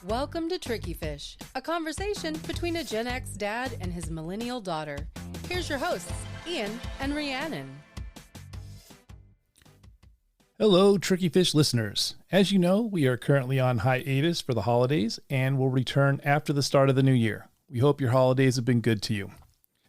Welcome to Tricky Fish, a conversation between a Gen X dad and his millennial daughter. Here's your hosts, Ian and Rhiannon. Hello, Tricky Fish listeners. As you know, we are currently on hiatus for the holidays and will return after the start of the new year. We hope your holidays have been good to you.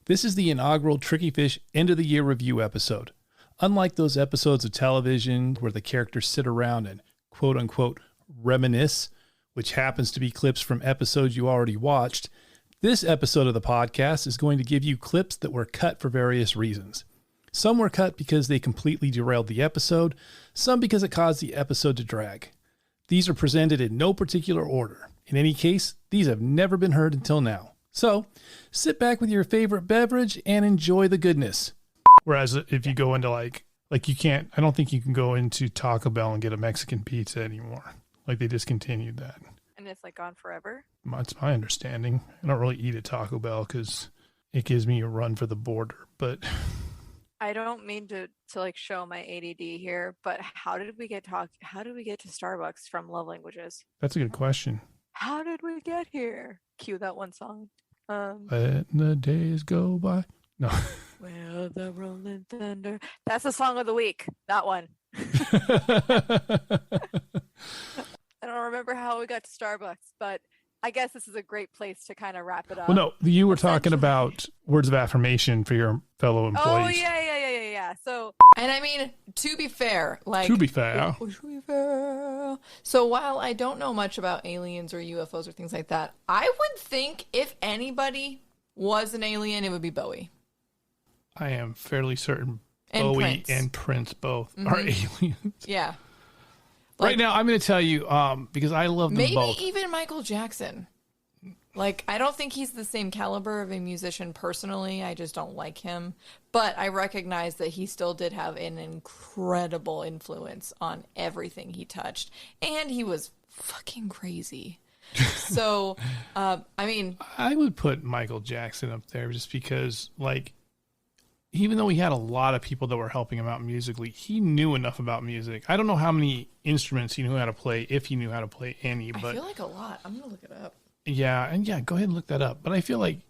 This is the inaugural Tricky Fish End of the Year Review episode. Unlike those episodes of television where the characters sit around and quote-unquote reminisce, which happens to be clips from episodes you already watched, this episode of the podcast is going to give you clips that were cut for various reasons. Some were cut because they completely derailed the episode, some because it caused the episode to drag. These are presented in no particular order. In any case, these have never been heard until now. So, sit back with your favorite beverage and enjoy the goodness. Whereas if you go into like you can't, I don't think you can go into Taco Bell and get a Mexican pizza anymore. Like they discontinued that. And it's like gone forever? That's my understanding. I don't really eat at Taco Bell because it gives me a run for the border. But I don't mean to like show my ADD here, but how did we get to Starbucks from Love Languages? That's a good question. How did we get here? Cue that one song. Let the days go by. No. Well, the rolling thunder. That's the song of the week. That one. I don't remember how we got to Starbucks, but I guess this is a great place to kind of wrap it up. Well, no, you were talking about words of affirmation for your fellow employees. Oh, yeah. So, and I mean, to be fair, so while I don't know much about aliens or UFOs or things like that, I would think if anybody was an alien, it would be Bowie. I am fairly certain And Bowie Prince. and Prince both are aliens. Yeah. Right now, I'm going to tell you, because I love them both. Maybe even Michael Jackson. Like, I don't think he's the same caliber of a musician personally. I just don't like him. But I recognize that he still did have an incredible influence on everything he touched. And he was fucking crazy. So, I mean... I would put Michael Jackson up there just because, like, even though he had a lot of people that were helping him out musically, he knew enough about music. I don't know how many instruments he knew how to play, if he knew how to play any. But I feel like a lot. I'm going to look it up. Yeah, go ahead and look that up. But I feel like,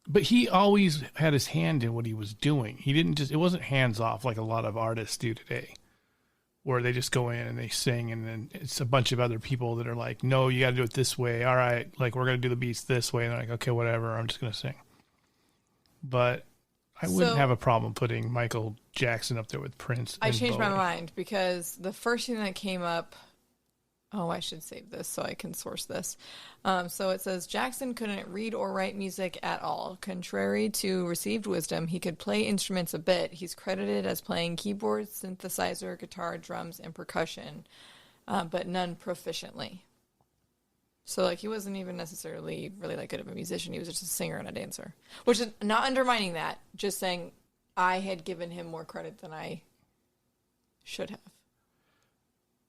but he always had his hand in what he was doing. He didn't it wasn't hands off like a lot of artists do today, where they just go in and they sing and then it's a bunch of other people that are like, no, you got to do it this way. All right, like we're going to do the beats this way. And they're like, okay, whatever, I'm just going to sing. But I wouldn't have a problem putting Michael Jackson up there with Prince. I changed my mind because the first thing that came up, I should save this so I can source this. So it says Jackson couldn't read or write music at all. Contrary to received wisdom, he could play instruments a bit. He's credited as playing keyboard, synthesizer, guitar, drums, and percussion, but none proficiently. So, like, he wasn't even necessarily really that good of a musician. He was just a singer and a dancer. Which is not undermining that, just saying I had given him more credit than I should have.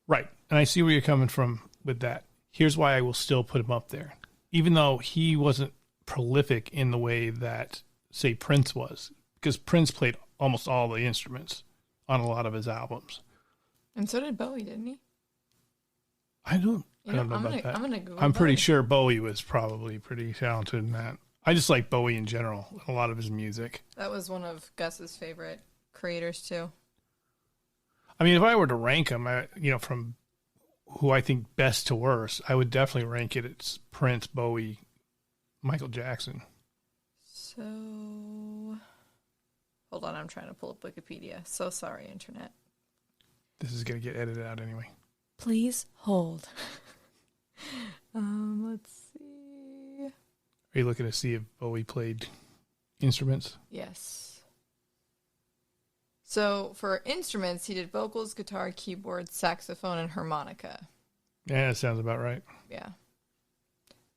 Right. And I see where you're coming from with that. Here's why I will still put him up there. Even though he wasn't prolific in the way that, say, Prince was. Because Prince played almost all the instruments on a lot of his albums. And so did Bowie, didn't he? I don't know about that. I'm gonna go. I'm pretty sure Bowie was probably pretty talented in that. I just like Bowie in general, a lot of his music. That was one of Gus's favorite creators too. I mean, if I were to rank them, from who I think best to worst, I would definitely rank it as Prince, Bowie, Michael Jackson. So, hold on, I'm trying to pull up Wikipedia. So sorry, Internet. This is going to get edited out anyway. Please hold. Let's see. Are you looking to see if Bowie played instruments? Yes. So for instruments, he did vocals, guitar, keyboard, saxophone, and harmonica. Yeah, that sounds about right. Yeah.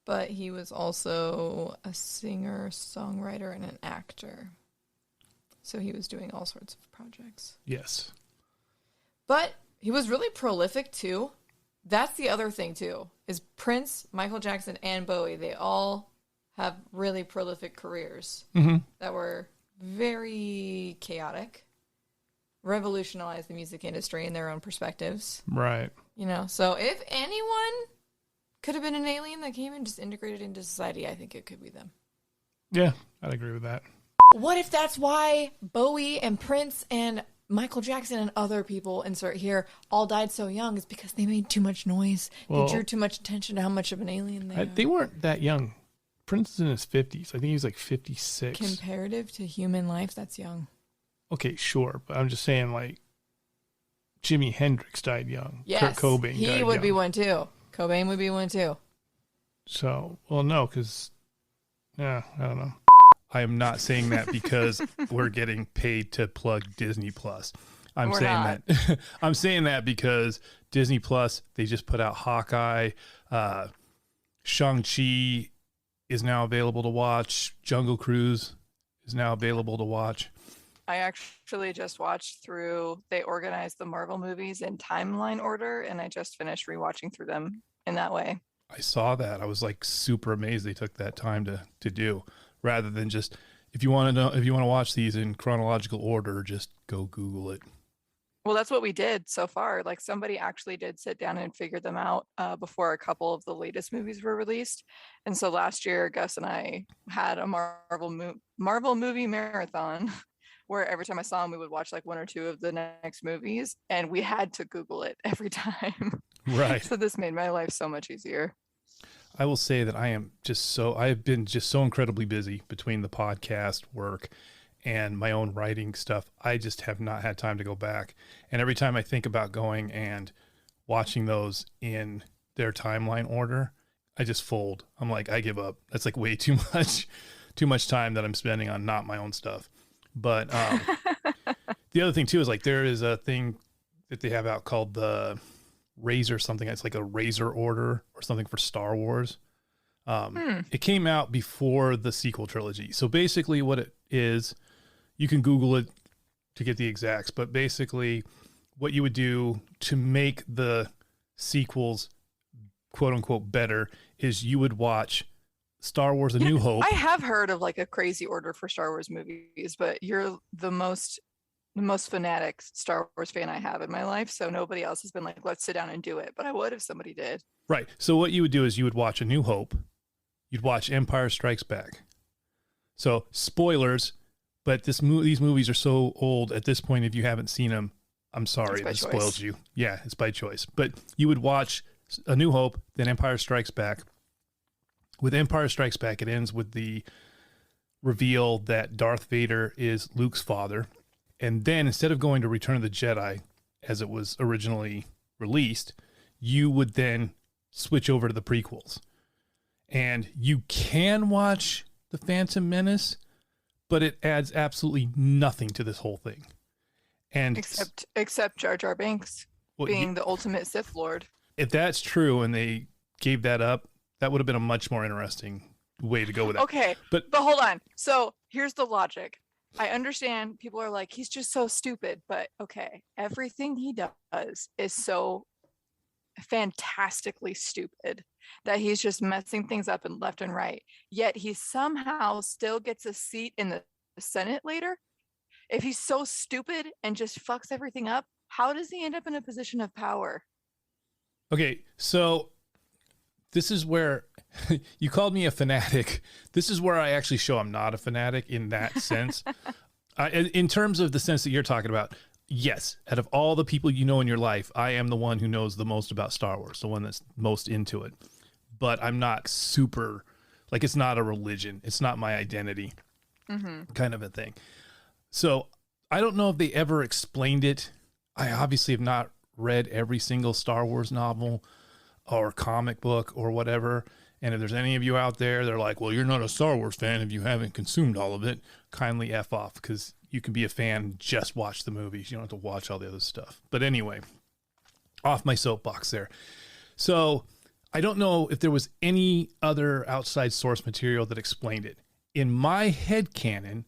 But he was also a singer, songwriter, and an actor. So he was doing all sorts of projects. Yes. But he was really prolific, too. That's the other thing, too, is Prince, Michael Jackson, and Bowie, they all have really prolific careers that were very chaotic, revolutionized the music industry in their own perspectives. Right. You know, so if anyone could have been an alien that came and just integrated into society. I think it could be them. Yeah, I'd agree with that. What if that's why Bowie and Prince and Michael Jackson and other people, insert here, all died so young? Is because they made too much noise. Well, they drew too much attention to how much of an alien they are. They weren't that young. Prince is in his 50s. I think he was like 56. Comparative to human life, that's young. Okay, sure. But I'm just saying, like, Jimi Hendrix died young. Yes, Kurt Cobain he died would young. be one too. Cobain would be one too. So, well, no, because, yeah, I don't know. I am not saying that because we're getting paid to plug Disney Plus. I'm saying that because Disney Plus, they just put out Hawkeye, Shang-Chi is now available to watch, Jungle Cruise is now available to watch. I actually just watched through, they organized the Marvel movies in timeline order, and I just finished rewatching through them in that way. I saw that. I was like super amazed they took that time to do, rather than just, if you want to watch these in chronological order, just go Google it. Well, that's what we did so far. Like, somebody actually did sit down and figure them out before a couple of the latest movies were released. And so last year, Gus and I had a Marvel movie marathon where every time I saw him, we would watch like one or two of the next movies, and we had to Google it every time. Right. So this made my life so much easier. I will say that I have been just so incredibly busy between the podcast work and my own writing stuff. I just have not had time to go back. And every time I think about going and watching those in their timeline order, I just fold. I'm like, I give up. That's like way too much time that I'm spending on not my own stuff. But the other thing too is, like, there is a thing that they have out called the Razor something. It's like a Razor order or something for Star Wars. It came out before the sequel trilogy. So basically what it is, you can Google it to get the exacts, but basically what you would do to make the sequels quote unquote better is you would watch Star Wars A New Hope. I have heard of like a crazy order for Star Wars movies, but you're the most fanatic Star Wars fan I have in my life. So nobody else has been like, let's sit down and do it. But I would if somebody did. Right. So what you would do is you would watch A New Hope. You'd watch Empire Strikes Back. So spoilers, but these movies are so old at this point. If you haven't seen them, I'm sorry, this spoils you. Yeah, it's by choice. But you would watch A New Hope, then Empire Strikes Back. With Empire Strikes Back, it ends with the reveal that Darth Vader is Luke's father. And then instead of going to Return of the Jedi, as it was originally released, you would then switch over to the prequels. And you can watch The Phantom Menace, but it adds absolutely nothing to this whole thing. And except Jar Jar Binks being the ultimate Sith Lord. If that's true and they gave that up, that would have been a much more interesting way to go with it. Okay, but hold on. So here's the logic. I understand people are like, he's just so stupid, but okay, everything he does is so fantastically stupid that he's just messing things up and left and right. Yet he somehow still gets a seat in the Senate later. If he's so stupid and just fucks everything up, how does he end up in a position of power? Okay, so this is where you called me a fanatic. This is where I actually show I'm not a fanatic in that sense. In terms of the sense that you're talking about, yes, out of all the people you know in your life, I am the one who knows the most about Star Wars, the one that's most into it. But I'm not super, like, it's not a religion. It's not my identity kind of a thing. So I don't know if they ever explained it. I obviously have not read every single Star Wars novel or comic book or whatever. And if there's any of you out there, they're like, well, you're not a Star Wars fan if you haven't consumed all of it, kindly F off, because you can be a fan, just watch the movies. You don't have to watch all the other stuff. But anyway, off my soapbox there. So I don't know if there was any other outside source material that explained it. In my headcanon,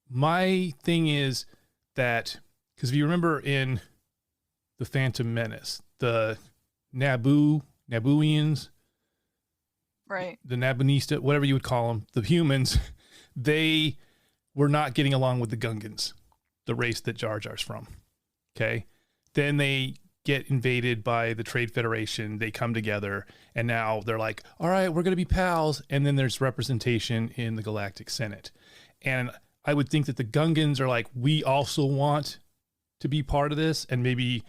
my thing is that, because if you remember in The Phantom Menace, the Nabooians, right? The Nabonista, whatever you would call them, the humans, they were not getting along with the Gungans, the race that Jar Jar's from. Okay. Then they get invaded by the Trade Federation. They come together, and now they're like, all right, we're going to be pals. And then there's representation in the Galactic Senate. And I would think that the Gungans are like, we also want to be part of this. And maybe,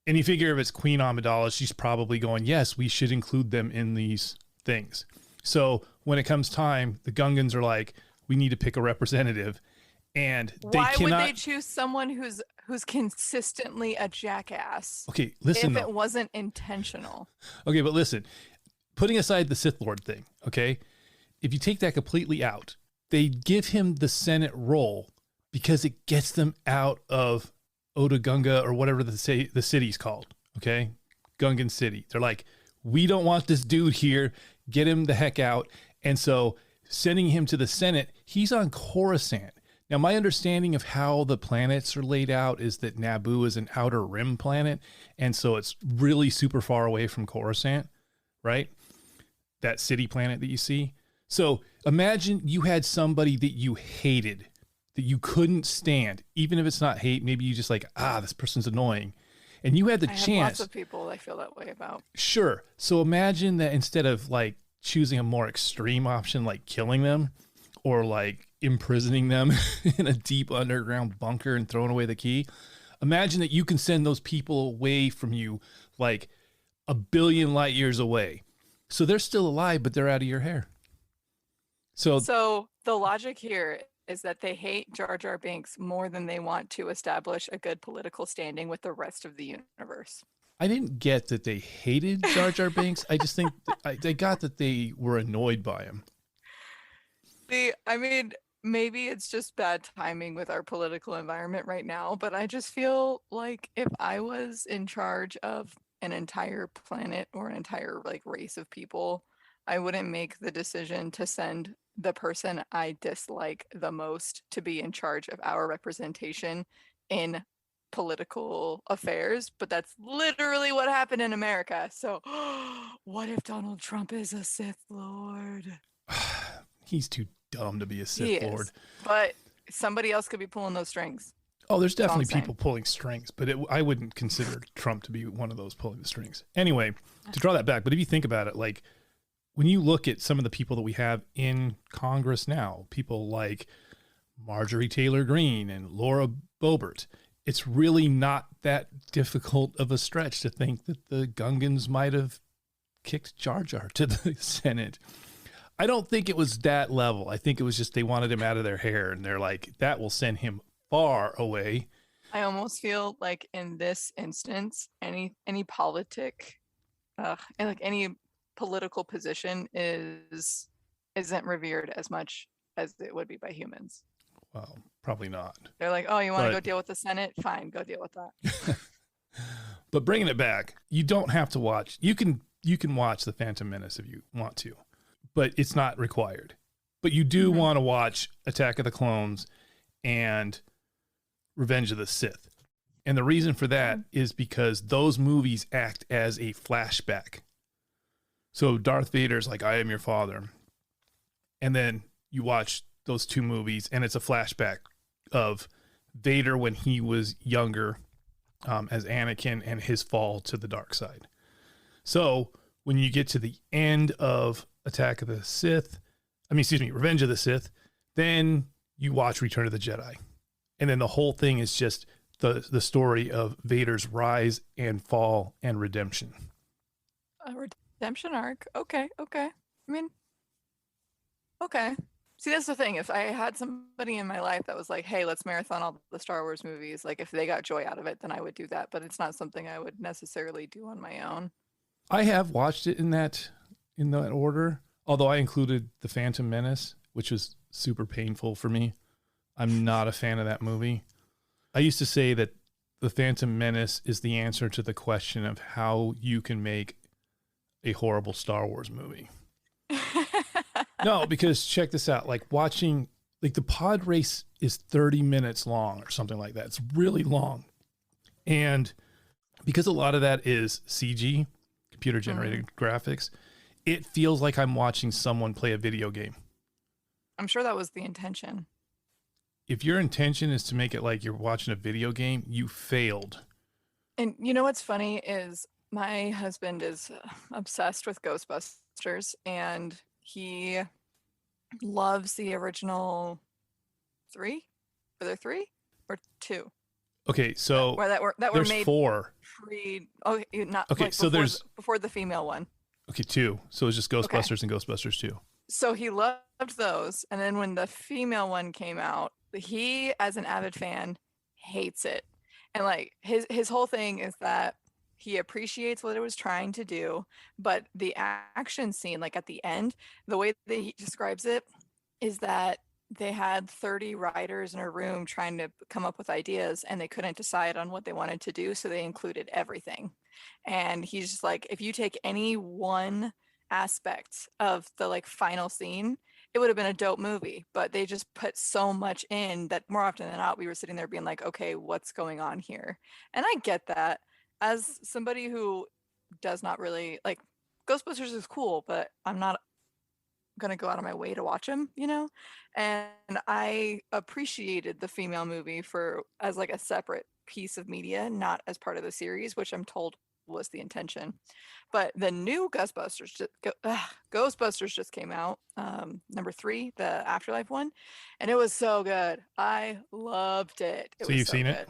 and you figure if it's Queen Amidala, she's probably going, yes, we should include them in these things. So when it comes time, the Gungans are like, we need to pick a representative. And why would they choose someone who's consistently a jackass? Okay, listen. If it wasn't intentional. Okay, but listen, putting aside the Sith Lord thing, okay, if you take that completely out, they give him the Senate role because it gets them out of Oda Gunga or whatever the city's called, okay, Gungan City. They're like, we don't want this dude here. Get him the heck out. And so sending him to the Senate, he's on Coruscant. Now, my understanding of how the planets are laid out is that Naboo is an outer rim planet, and so it's really super far away from Coruscant, right? That city planet that you see. So imagine you had somebody that you hated, that you couldn't stand, even if it's not hate, maybe you just like, this person's annoying. And you had the chance. Lots of people I feel that way about. Sure. So imagine that instead of like choosing a more extreme option, like killing them, or like imprisoning them in a deep underground bunker and throwing away the key. Imagine that you can send those people away from you like 1 billion light years away. So they're still alive, but they're out of your hair. So the logic here is that they hate Jar Jar Binks more than they want to establish a good political standing with the rest of the universe. I didn't get that they hated Jar Jar Binks. I just think they got that they were annoyed by him. I mean, maybe it's just bad timing with our political environment right now, but I just feel like if I was in charge of an entire planet or an entire like race of people, I wouldn't make the decision to send the person I dislike the most to be in charge of our representation in political affairs, but that's literally what happened in America. So what if Donald Trump is a Sith Lord? He's too dumb to be a Sith Lord. But somebody else could be pulling those strings. Oh, there's definitely people pulling strings, but I wouldn't consider Trump to be one of those pulling the strings. Anyway, to draw that back, but if you think about it, like when you look at some of the people that we have in Congress now, people like Marjorie Taylor Greene and Laura Boebert, it's really not that difficult of a stretch to think that the Gungans might have kicked Jar Jar to the Senate. I don't think it was that level. I think it was just they wanted him out of their hair, and they're like, that will send him far away. I almost feel like in this instance, any politic, and like any political position isn't revered as much as it would be by humans. Well, probably not. They're like, oh, you want to go deal with the Senate? Fine, go deal with that. But bringing it back, you don't have to watch. You can watch The Phantom Menace if you want to, but it's not required. But you do want to watch Attack of the Clones and Revenge of the Sith. And the reason for that is because those movies act as a flashback. So Darth Vader's like, I am your father. And then you watch those two movies and it's a flashback of Vader when he was younger as Anakin and his fall to the dark side. So when you get to the end of Revenge of the Sith, then you watch Return of the Jedi. And then the whole thing is just the story of Vader's rise and fall and redemption. A redemption arc. Okay. I mean, okay. See, that's the thing. If I had somebody in my life that was like, hey, let's marathon all the Star Wars movies, like if they got joy out of it, then I would do that. But it's not something I would necessarily do on my own. I have watched it in that order, although I included The Phantom Menace, which was super painful for me. I'm not a fan of that movie. I used to say that The Phantom Menace is the answer to the question of how you can make a horrible Star Wars movie. No, because check this out. Like watching, like the pod race is 30 minutes long or something like that. It's really long. And because a lot of that is CG, computer generated graphics, it feels like I'm watching someone play a video game. I'm sure that was the intention. If your intention is to make it like you're watching a video game, you failed. And you know what's funny is my husband is obsessed with Ghostbusters, and he loves the original three. Are there three or two? Okay, so that were there's made 4. not Okay, like so there's before the female one. Okay, 2. So it's just Ghostbusters and Ghostbusters 2. So he loved those, and then when the female one came out, he, as an avid fan, hates it. And like his whole thing is that he appreciates what it was trying to do, but the action scene, like at the end, the way that he describes it is that they had 30 writers in a room trying to come up with ideas, and they couldn't decide on what they wanted to do, so they included everything. And he's just like, if you take any one aspect of the like final scene, it would have been a dope movie, but they just put so much in that more often than not we were sitting there being like, okay, what's going on here? And I get that. As somebody who does not really like, Ghostbusters is cool, but I'm not gonna go out of my way to watch them, you know? And I appreciated the female movie for as like a separate piece of media, not as part of the series, which I'm told was the intention. But the new Ghostbusters just came out, number 3, the Afterlife one, and it was so good. I loved it. So you've seen it?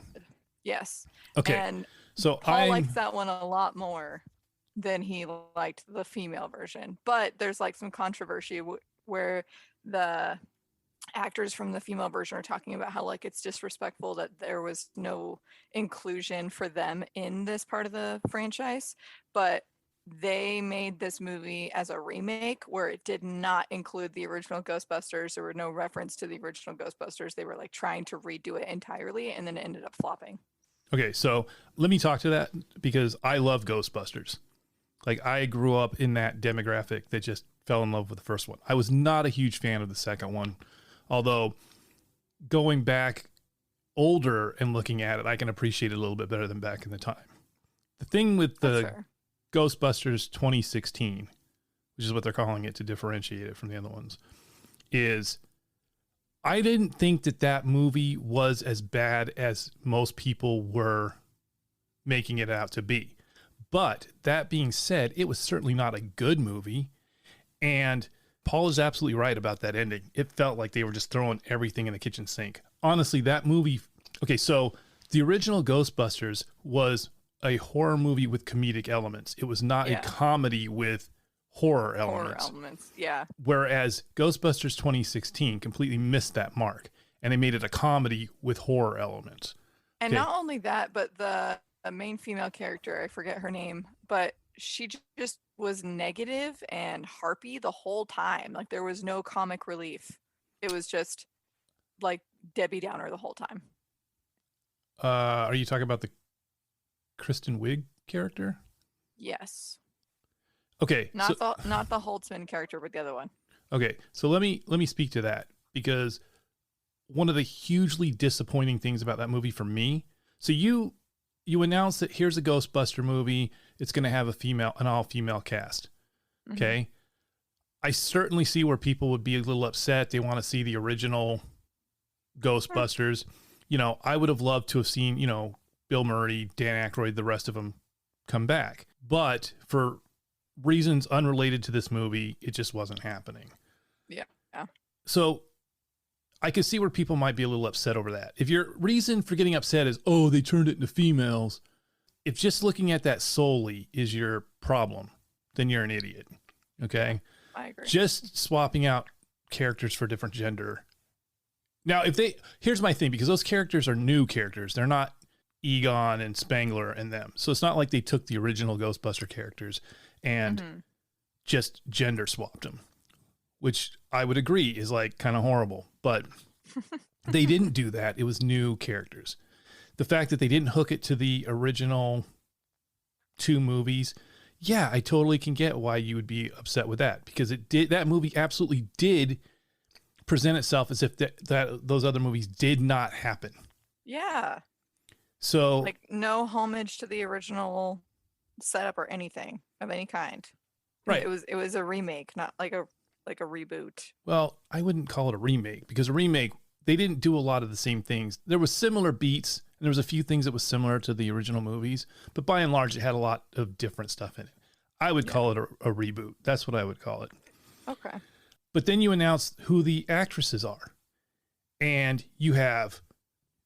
Yes. Okay. And so Paul likes that one a lot more than he liked the female version. But there's like some controversy where the actors from the female version are talking about how like it's disrespectful that there was no inclusion for them in this part of the franchise, but they made this movie as a remake where it did not include the original Ghostbusters. There were no reference to the original Ghostbusters. They were like trying to redo it entirely, and then it ended up flopping. Okay, so let me talk to that because I love Ghostbusters. Like, I grew up in that demographic that just fell in love with the first one. I was not a huge fan of the second one, although going back older and looking at it, I can appreciate it a little bit better than back in the time. The thing with the Ghostbusters 2016, which is what they're calling it to differentiate it from the other ones, is I didn't think that movie was as bad as most people were making it out to be. But that being said, it was certainly not a good movie. And Paul is absolutely right about that ending. It felt like they were just throwing everything in the kitchen sink. Honestly, that movie... Okay, so the original Ghostbusters was a horror movie with comedic elements. It was not a comedy with horror elements. Yeah. Whereas Ghostbusters 2016 completely missed that mark, and they made it a comedy with horror elements. And not only that, but the main female character, I forget her name, but she just was negative and harpy the whole time. Like, there was no comic relief. It was just like Debbie Downer the whole time. Are you talking about the Kristen Wiig character? Yes. Okay. Not the Holtzman character, but the other one. Okay, so let me speak to that, because one of the hugely disappointing things about that movie for me, so you announced that here's a Ghostbuster movie, it's going to have an all-female cast. Okay? I certainly see where people would be a little upset. They want to see the original Ghostbusters. You know, I would have loved to have seen, you know, Bill Murray, Dan Aykroyd, the rest of them come back. But for reasons unrelated to this movie, it just wasn't happening. Yeah. So I could see where people might be a little upset over that. If your reason for getting upset is, oh, they turned it into females, if just looking at that solely is your problem, then you're an idiot. Okay? I agree. Just swapping out characters for different gender. Now, here's my thing, because those characters are new characters. They're not Egon and Spangler and them. So it's not like they took the original Ghostbuster characters and just gender swapped them, which I would agree is like kind of horrible, but they didn't do that. It was new characters. The fact that they didn't hook it to the original 2 movies, yeah, I totally can get why you would be upset with that, because that movie absolutely did present itself as if that those other movies did not happen. Yeah. So like no homage to the original setup or anything of any kind. Right. It was a remake, not like a reboot. Well, I wouldn't call it a remake, because a remake they didn't do a lot of the same things. There was similar beats, and there was a few things that was similar to the original movies, but by and large, it had a lot of different stuff in it. I would call it a reboot. That's what I would call it. Okay. But then you announce who the actresses are. And you have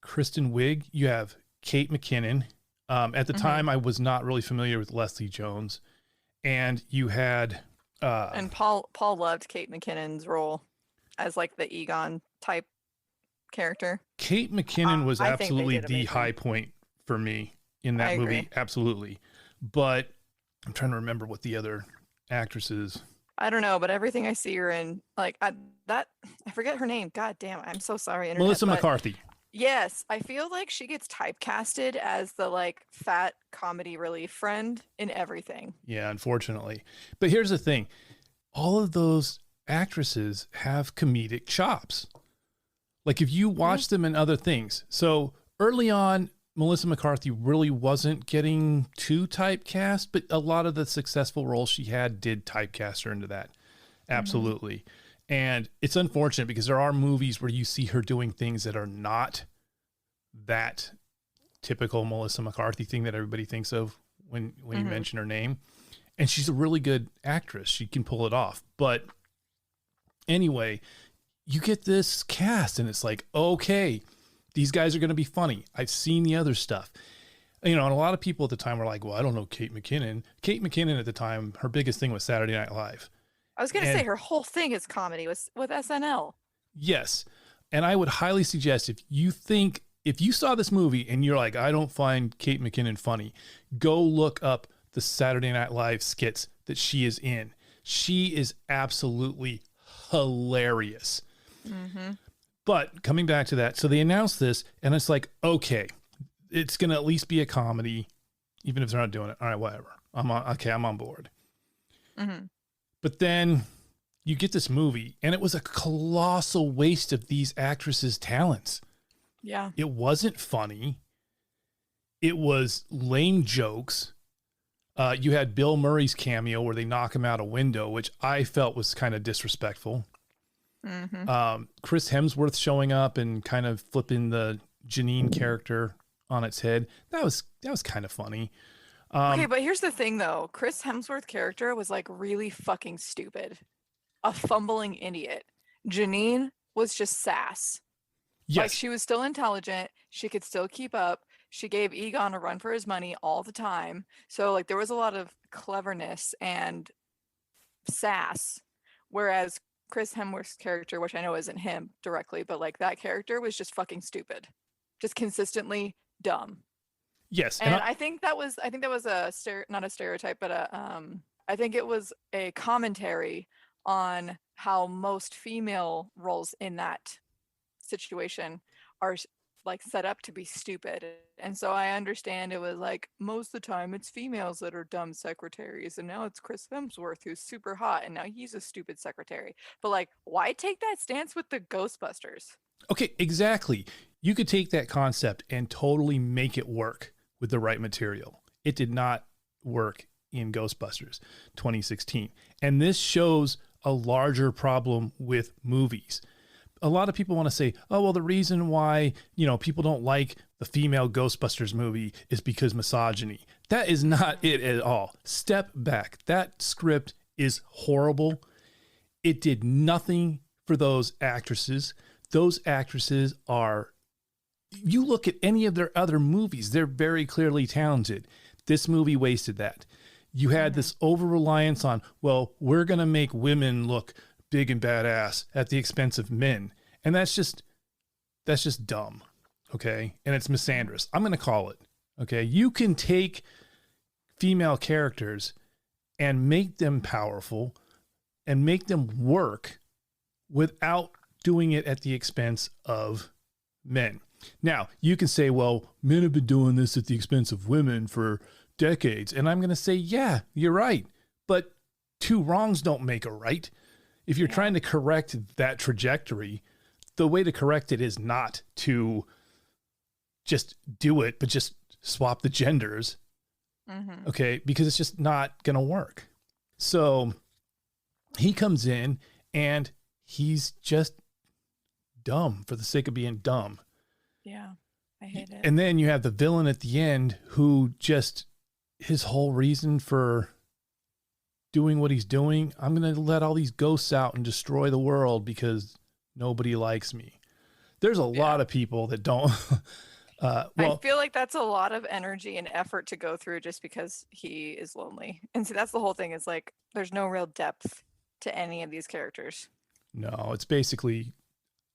Kristen Wiig, you have Kate McKinnon. At the time, I was not really familiar with Leslie Jones. And you had... and Paul loved Kate McKinnon's role as like the Egon type character. Kate McKinnon was absolutely the amazing. high point for me in that movie. Agree. Absolutely. But I'm trying to remember what the other actresses... I don't know, but everything I see her in, like I forget her name. God damn, I'm so sorry. Internet, Melissa but McCarthy. Yes, I feel like she gets typecasted as the like fat comedy relief friend in everything. Yeah, unfortunately. But here's the thing. All of those actresses have comedic chops. Like if you watch them in other things. So early on, Melissa McCarthy really wasn't getting too typecast, but a lot of the successful roles she had did typecast her into that. Absolutely. And it's unfortunate because there are movies where you see her doing things that are not that typical Melissa McCarthy thing that everybody thinks of when you mention her name. And she's a really good actress. She can pull it off. But anyway, you get this cast and it's like, okay, these guys are going to be funny. I've seen the other stuff. You know, and a lot of people at the time were like, well, I don't know Kate McKinnon. Kate McKinnon at the time, her biggest thing was Saturday Night Live. I was going to say her whole thing is comedy with SNL. Yes. And I would highly suggest if you saw this movie and you're like, I don't find Kate McKinnon funny, go look up the Saturday Night Live skits that she is in. She is absolutely hilarious. But coming back to that, so they announced this and it's like, okay, it's going to at least be a comedy, even if they're not doing it. All right, whatever. I'm on board. But then you get this movie and it was a colossal waste of these actresses' talents. Yeah. It wasn't funny. It was lame jokes. You had Bill Murray's cameo where they knock him out a window, which I felt was kind of disrespectful. Chris Hemsworth showing up and kind of flipping the Janine character on its head. That was kind of funny. Okay, but here's the thing though. Chris Hemsworth character was like really fucking stupid. A fumbling idiot. Janine was just sass. Yes. Like she was still intelligent. She could still keep up. She gave Egon a run for his money all the time. So like there was a lot of cleverness and sass. Whereas Chris Hemsworth's character, which I know isn't him directly, but like that character was just fucking stupid. Just consistently dumb. Yes. And I think that was not a stereotype, but I think it was a commentary on how most female roles in that situation are like set up to be stupid. And so I understand it was like most of the time it's females that are dumb secretaries, and now it's Chris Hemsworth who's super hot and now he's a stupid secretary. But like, why take that stance with the Ghostbusters? Okay, exactly. You could take that concept and totally make it work with the right material. It did not work in Ghostbusters 2016. And this shows a larger problem with movies. A lot of people want to say, oh, well, the reason why, people don't like the female Ghostbusters movie is because misogyny. That is not it at all. Step back. That script is horrible. It did nothing for those actresses. Those actresses you look at any of their other movies, they're very clearly talented. This movie wasted that. You had this over-reliance on, well, we're going to make women look big and badass at the expense of men. And that's just dumb. Okay. And it's misandrous. I'm going to call it. Okay. You can take female characters and make them powerful and make them work without doing it at the expense of men. Now, you can say, well, men have been doing this at the expense of women for decades. And I'm going to say, yeah, you're right. But two wrongs don't make a right. If you're trying to correct that trajectory, the way to correct it is not to just do it, but just swap the genders. Okay. Because it's just not going to work. So he comes in and he's just dumb for the sake of being dumb. Yeah, I hate it. And then you have the villain at the end who just, his whole reason for doing what he's doing, I'm going to let all these ghosts out and destroy the world because nobody likes me. There's a lot of people that don't. I feel like that's a lot of energy and effort to go through just because he is lonely. And see, that's the whole thing, is like, there's no real depth to any of these characters. No, it's basically,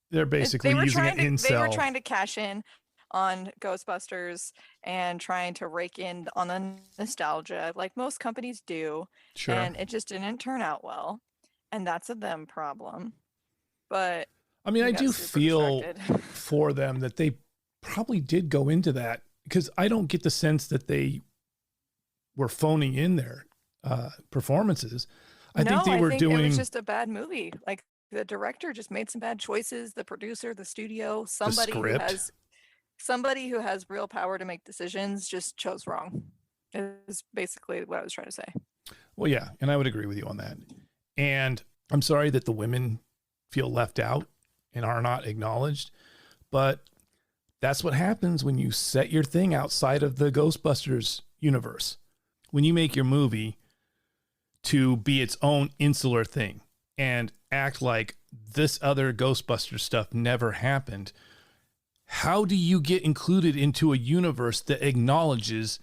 they're basically using an incel. They were trying to cash in on Ghostbusters and trying to rake in on the nostalgia like most companies do. Sure. And it just didn't turn out well. And that's a them problem. But I mean, I do feel for them that they probably did go into that, because I don't get the sense that they were phoning in their performances. I think it was just a bad movie. Like, the director just made some bad choices. The producer, the studio, somebody who has real power to make decisions just chose wrong. Is basically what I was trying to say. Well, yeah, and I would agree with you on that. And I'm sorry that the women feel left out and are not acknowledged, but that's what happens when you set your thing outside of the Ghostbusters universe. When you make your movie to be its own insular thing and act like this other Ghostbusters stuff never happened, how do you get included into a universe that acknowledges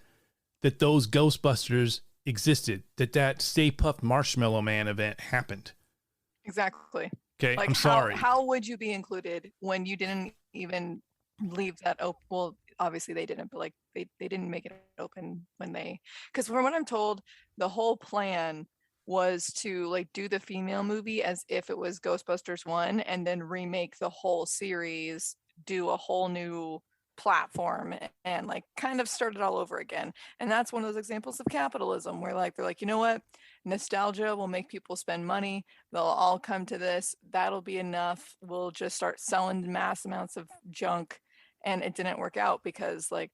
that those Ghostbusters existed, that Stay Puft Marshmallow Man event happened? Exactly. Okay, like, I'm sorry. How would you be included when you didn't even leave that open? Well, obviously they didn't, but like they didn't make it open because from what I'm told, the whole plan was to like do the female movie as if it was Ghostbusters 1 and then remake the whole series, do a whole new platform and like kind of start it all over again. And that's one of those examples of capitalism where like they're like, you know what, nostalgia will make people spend money, they'll all come to this, that'll be enough, we'll just start selling mass amounts of junk. And it didn't work out because, like,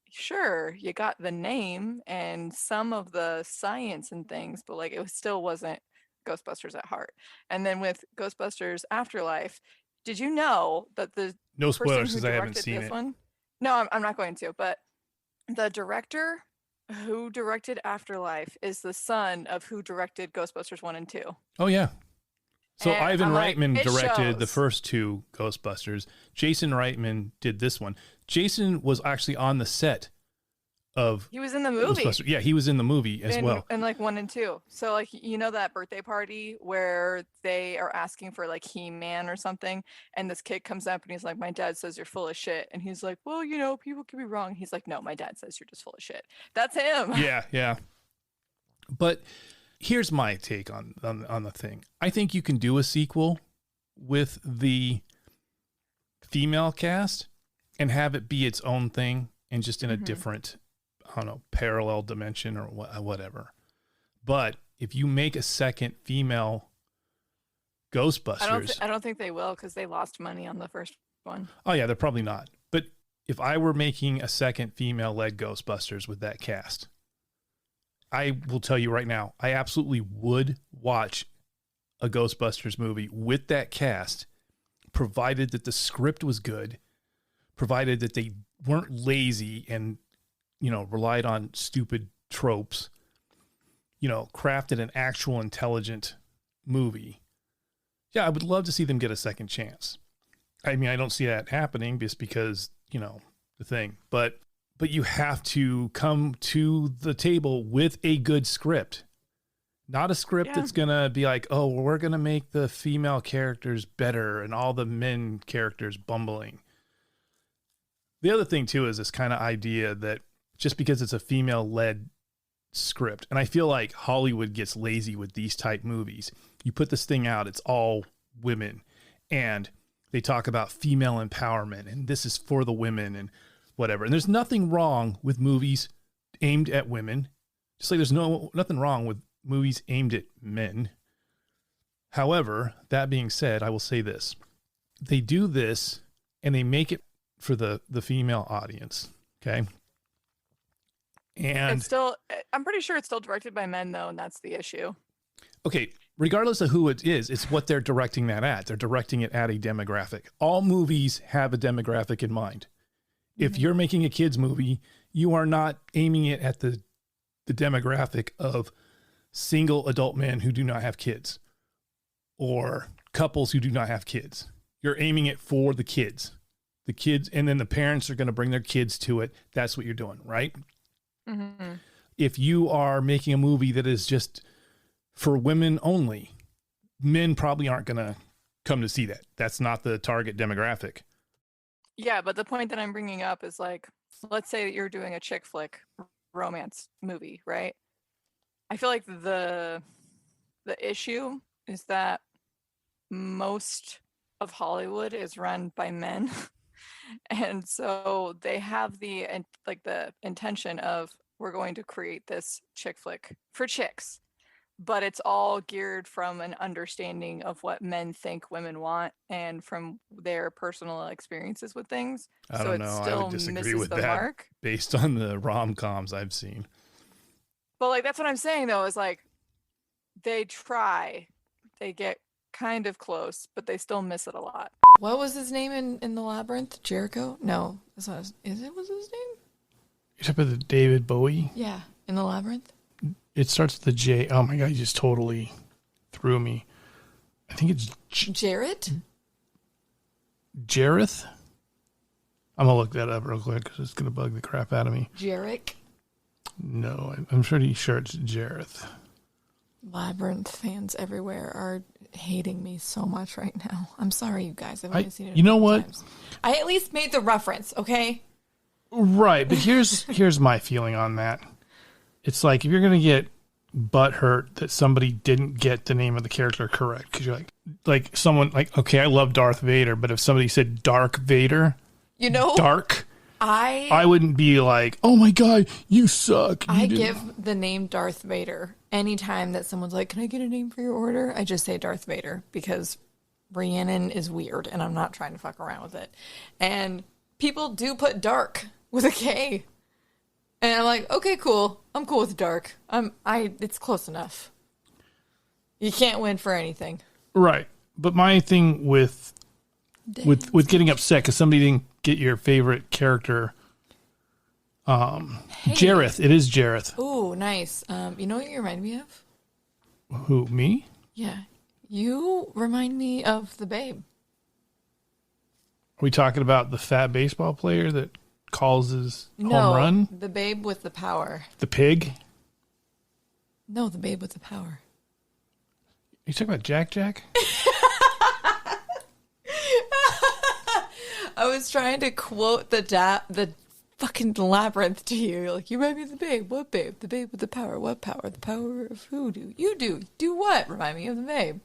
sure, you got the name and some of the science and things, but like it still wasn't Ghostbusters at heart. And then with Ghostbusters Afterlife, did you know that the no spoilers because I haven't seen it. No, I'm not going to, but the director who directed Afterlife is the son of who directed Ghostbusters 1 and 2. Oh, yeah. So And Ivan Reitman directed the shows. first two Ghostbusters. Jason Reitman did this one. Jason was actually on the set of He was in the movie. Ghostbusters. Yeah, he was in the movie as well. And like 1 and 2. So like, you know that birthday party where they are asking for like He-Man or something, and this kid comes up and he's like, my dad says you're full of shit. And he's like, well, you know, people can be wrong. He's like, no, my dad says you're just full of shit. That's him. Yeah. But here's my take on the thing. I think you can do a sequel with the female cast and have it be its own thing and just in a different, I don't know, parallel dimension or whatever. But if you make a second female Ghostbusters, I don't think they will because they lost money on the first one. Oh yeah, they're probably not. But if I were making a second female-led Ghostbusters with that cast, I will tell you right now, I absolutely would watch a Ghostbusters movie with that cast, provided that the script was good, provided that they weren't lazy and, you know, relied on stupid tropes, you know, crafted an actual intelligent movie. Yeah, I would love to see them get a second chance. I mean, I don't see that happening just because, you know, the thing, but you have to come to the table with a good script, not a script that's going to be like, oh, we're going to make the female characters better and all the men characters bumbling. The other thing too is this kind of idea that just because it's a female led script, and I feel like Hollywood gets lazy with these type movies. You put this thing out, it's all women and they talk about female empowerment and this is for the women and whatever. And there's nothing wrong with movies aimed at women. Just like there's nothing wrong with movies aimed at men. However, that being said, I will say this. They do this and they make it for the female audience. Okay. And it's still, I'm pretty sure it's still directed by men though. And that's the issue. Okay. regardless of who it is, it's what they're directing that at. They're directing it at a demographic. All movies have a demographic in mind. If you're making a kids movie, you are not aiming it at the demographic of single adult men who do not have kids or couples who do not have kids. You're aiming it for the kids, and then the parents are going to bring their kids to it. That's what you're doing, right? Mm-hmm. If you are making a movie that is just for women only, men probably aren't going to come to see that. That's not the target demographic. Yeah, but the point that I'm bringing up is like, let's say that you're doing a chick flick romance movie, right? I feel like the issue is that most of Hollywood is run by men. And so they have the intention of, we're going to create this chick flick for chicks, but it's all geared from an understanding of what men think women want and from their personal experiences with things. I don't know. I would disagree with that mark based on the rom-coms I've seen. But like, that's what I'm saying though, is like, they get kind of close, but they still miss it a lot. What was his name in the Labyrinth? Jericho? No, that's not his name? You're talking about the David Bowie? Yeah, in the Labyrinth. It starts with the J. Oh my God, you just totally threw me. I think it's Jarrett? Jareth? I'm going to look that up real quick because it's going to bug the crap out of me. Jarek? No, I'm pretty sure it's Jareth. Labyrinth fans everywhere are hating me so much right now. I'm sorry, you guys. I've only seen it. You know what? Times. I at least made the reference, okay? Right, but here's my feeling on that. It's like, if you're going to get butthurt that somebody didn't get the name of the character correct, because you're like someone like, okay, I love Darth Vader, but if somebody said Dark Vader, Dark, I wouldn't be like, oh my God, you suck. I give the name Darth Vader anytime that someone's like, can I get a name for your order? I just say Darth Vader because Rhiannon is weird and I'm not trying to fuck around with it. And people do put dark with a K. And I'm like, okay, cool. I'm cool with dark. It's close enough. You can't win for anything. Right. But my thing with getting upset because somebody didn't get your favorite character, Jareth. It is Jareth. Ooh, nice. You know what you remind me of? Who, me? Yeah. You remind me of the Babe. Are we talking about the fat baseball player that calls his home run? The Babe with the power. The pig? No, the Babe with the power. You talking about Jack? I was trying to quote the fucking Labyrinth to you. Like, you remind me of the Babe. What Babe? The Babe with the power. What power? The power of who? You do. Do what? Remind me of the Babe.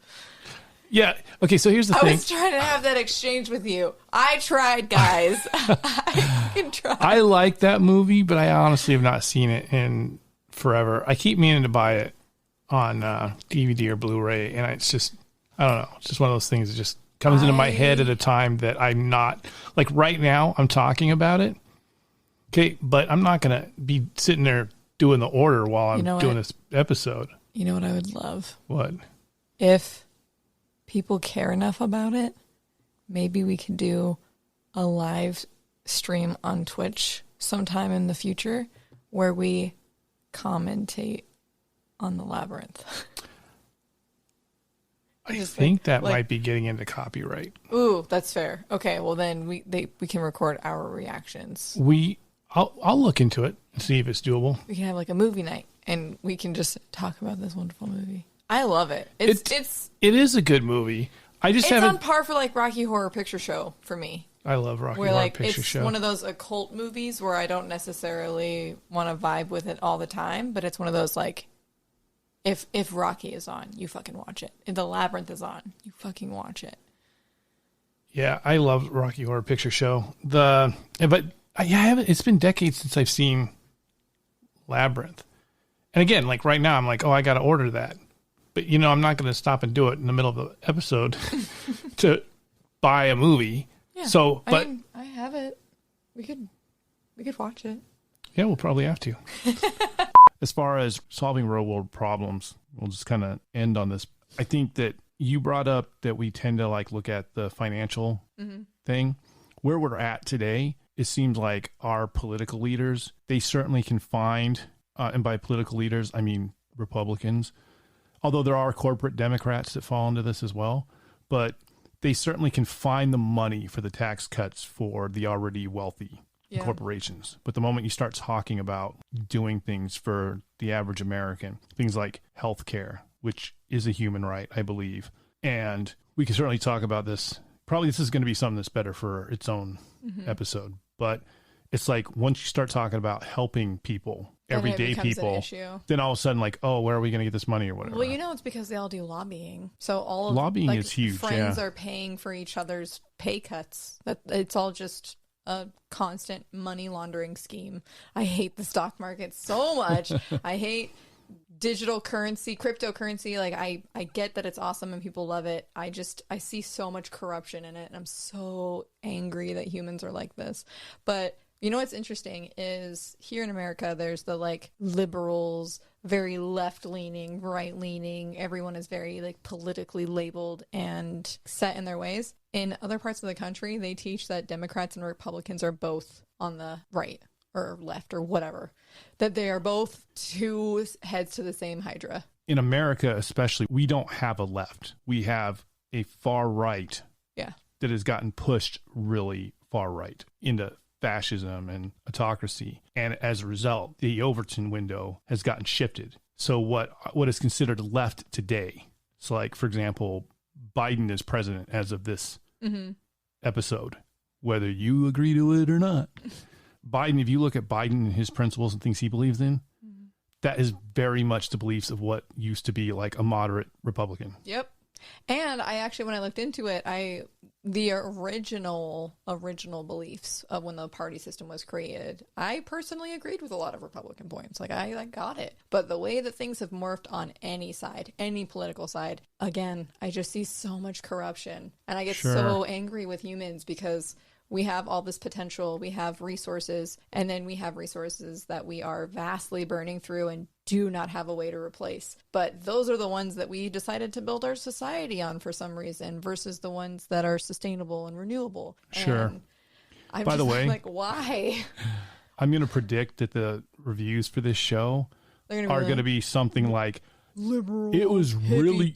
Yeah. Okay, so here's the thing. I was trying to have that exchange with you. I tried, guys. I fucking tried. I like that movie, but I honestly have not seen it in forever. I keep meaning to buy it on DVD or Blu-ray, and it's just, I don't know. It's just one of those things that just comes into my head at a time that I'm not, like right now, I'm talking about it. Okay, but I'm not going to be sitting there doing the order while I'm doing this episode. You know what I would love? What? If people care enough about it, maybe we could do a live stream on Twitch sometime in the future where we commentate on the Labyrinth. I think that might be getting into copyright. Ooh, that's fair. Okay, well then we can record our reactions. I'll look into it and see if it's doable. We can have like a movie night and we can just talk about this wonderful movie. I love it. It is a good movie. It's on par for like Rocky Horror Picture Show for me. I love Rocky Horror Picture Show. It's one of those occult movies where I don't necessarily want to vibe with it all the time, but it's one of those like, if Rocky is on, you fucking watch it. If The Labyrinth is on, you fucking watch it. Yeah, I love Rocky Horror Picture Show. It's been decades since I've seen Labyrinth. And again, like right now, I'm like, oh, I got to order that. But, I'm not going to stop and do it in the middle of the episode to buy a movie. Yeah. So, but I have it. We could watch it. Yeah, we'll probably have to. As far as solving real world problems, we'll just kind of end on this I think that you brought up that we tend to like look at the financial thing. Where we're at today, it seems like our political leaders, they certainly can find, and by political leaders, I mean Republicans, although there are corporate Democrats that fall into this as well, but they certainly can find the money for the tax cuts for the already wealthy corporations. But the moment you start talking about doing things for the average American, things like healthcare, which is a human right, I believe. And we can certainly talk about this. Probably this is going to be something that's better for its own episode. But it's like once you start talking about helping people, everyday people, then all of a sudden like, oh, where are we going to get this money or whatever? Well, it's because they all do lobbying. So all of lobbying is huge. Friends are paying for each other's pay cuts. It's all just a constant money laundering scheme. I hate the stock market so much. I hate digital currency, cryptocurrency. Like I get that it's awesome and people love it. I see so much corruption in it, and I'm so angry that humans are like this. But you know what's interesting is here in America, there's the like liberals, very left-leaning, right-leaning. Everyone is very like politically labeled and set in their ways. In other parts of the country, they teach that Democrats and Republicans are both on the right or left or whatever, that they are both two heads to the same hydra. In America, especially, we don't have a left. We have a far right that has gotten pushed really far right into fascism and autocracy. And as a result, the Overton window has gotten shifted. So what is considered left today, so like, for example, Biden is president as of this episode, whether you agree to it or not. Biden, if you look at Biden and his principles and things he believes in, that is very much the beliefs of what used to be like a moderate Republican. Yep. And I actually, when I looked into it, the original beliefs of when the party system was created, I personally agreed with a lot of Republican points. Like I got it. But the way that things have morphed on any side, any political side, again, I just see so much corruption. And I get so angry with humans because we have all this potential, we have resources, and then we have resources that we are vastly burning through and do not have a way to replace. But those are the ones that we decided to build our society on for some reason versus the ones that are sustainable and renewable. Sure. And I'm By the way, like, why? I'm going to predict that the reviews for this show are going to be something like, liberal, it was really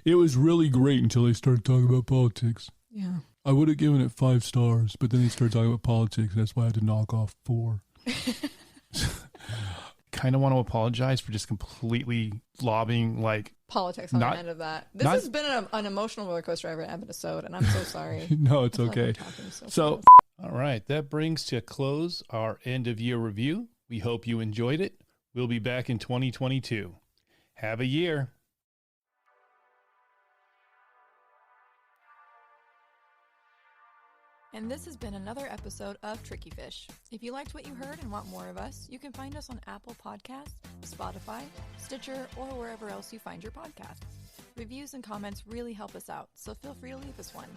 it was really great until they started talking about politics. Yeah. I would have given it 5 stars, but then they started talking about politics. That's why I had to knock off 4. Kind of want to apologize for just completely lobbing like politics on the end of that. This has been an emotional roller coaster every episode, and I'm so sorry. No, it's okay. So all right, that brings to a close our end of year review. We hope you enjoyed it. We'll be back in 2022. Have a year. And this has been another episode of Tricky Fish. If you liked what you heard and want more of us, you can find us on Apple Podcasts, Spotify, Stitcher, or wherever else you find your podcasts. Reviews and comments really help us out, so feel free to leave us one.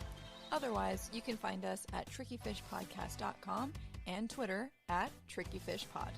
Otherwise, you can find us at trickyfishpodcast.com and Twitter at trickyfishpod.